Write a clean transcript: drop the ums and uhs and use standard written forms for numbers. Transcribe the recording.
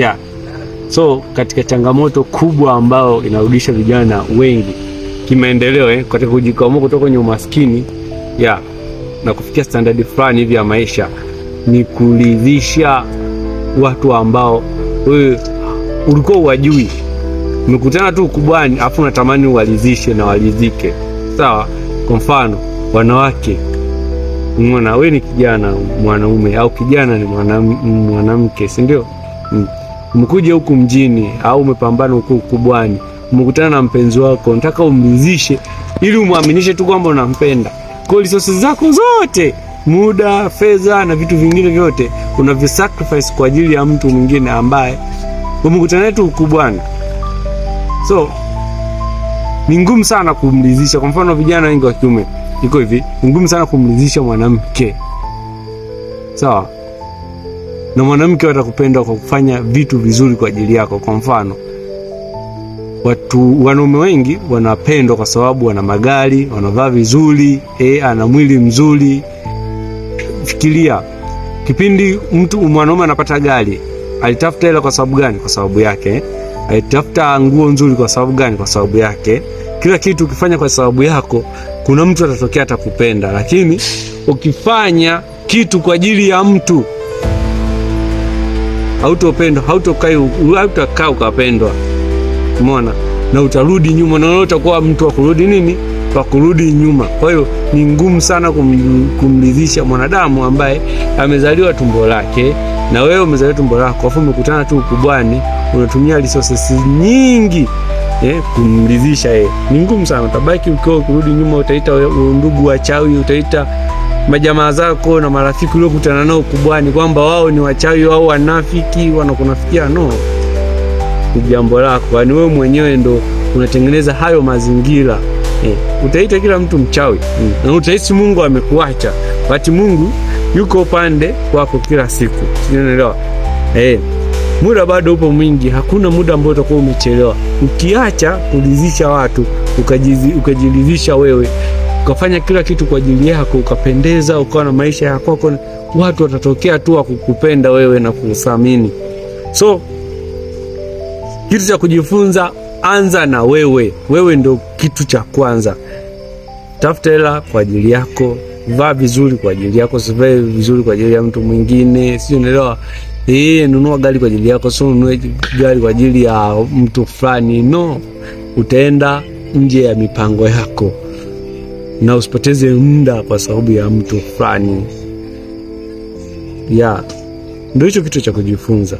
Yeah. So katika changamoto kubwa ambao inarudisha vijana wengi kimaendeleo katika kujikwamua kutoka kwenye umaskini na kufikia standard fulani hivi ya maisha ni kuridhisha watu ambao wewe ulikuwa uwajui. Umekutana tu ukubwani afu unatamani uwalizishe na walizike. Sawa? Kwa mfano wanawake, unaona wewe ni kijana mwanaume au kijana ni mwanamke, si ndio? Umekuja huku mjini au umepambana huku ukubwani, umekutana na mpenzi wako, unataka umridhishe ili umuaminishe tu kwamba unampenda. Kwa resources zako zote, muda, fedha na vitu vingine vyote unavisacrifice kwa ajili ya mtu mwingine ambaye umekutana tu ukubwani. So ni ngumu sana kumridhisha. Kwa mfano vijana wengi wa kiume iko hivi, ni ngumu sana kumridhisha mwanamke. Sawa? Na mwanamke atakupenda kwa kufanya vitu vizuri kwa ajili yako. Kwa mfano wanaume wengi wanapendwa kwa sababu wana magari, wanavaa vizuri, ana mwili mzuri. Fikiria kipindi mtu mwanaume anapata gari, alitafuta hela kwa sababu gani? Kwa sababu yake. Alitafuta nguo nzuri kwa sababu gani? Kwa sababu yake. Kila kitu ukifanya kwa sababu yako, kuna mtu atatokea atakupenda. Lakini ukifanya kitu kwa ajili ya mtu, hautakaa ukapendwa. Umeona? Na utarudi nyuma, na utakuwa mtu wa kurudi nini? Wa kurudi nyuma. Kwa hiyo ni ngumu sana kumridhisha mwanadamu ambaye amezaliwa tumbo lake na wewe umezaliwa tumbo lako. Afu umekutana tu ukubwani, unatumia resources nyingi kumridhisha yeye. Ni ngumu sana. Utabaki ukiwa kurudi nyuma, utaita ndugu wachawi, utaita majamaa zako na marafiki uliokutana nao ukubwani kwamba wao ni wachawi au wanafiki, wanakunafikia. No. Ni jambo lako. Yaani wewe mwenyewe ndo unatengeneza hayo mazingira. Utaita kila mtu mchawi. Na utahisi Mungu amekuacha. Wakati Mungu yuko upande wako kila siku. Unaelewa? Muda bado upo mwingi. Hakuna muda ambao utakuwa umechelewa. Ukiacha kuridhisha watu, ukajiridhisha wewe, ukafanya kila kitu kwa ajili yako, ukapendeza, ukawa na maisha yako, watu watatokea tu wakukupenda wewe na kukuthamini. So kitu cha kujifunza, anza na wewe. Wewe ndio kitu cha kwanza. Tafuta hela kwa ajili yako, vaa vizuri kwa ajili yako, usivae vizuri kwa ajili ya mtu mwingine. Sio, unaelewa? Nunua gari kwa ajili yako, sio ununue gari kwa ajili ya mtu fulani. No. Utaenda nje ya mipango yako. Na usipoteze muda kwa sababu ya mtu fulani. Ndio hicho kitu cha kujifunza.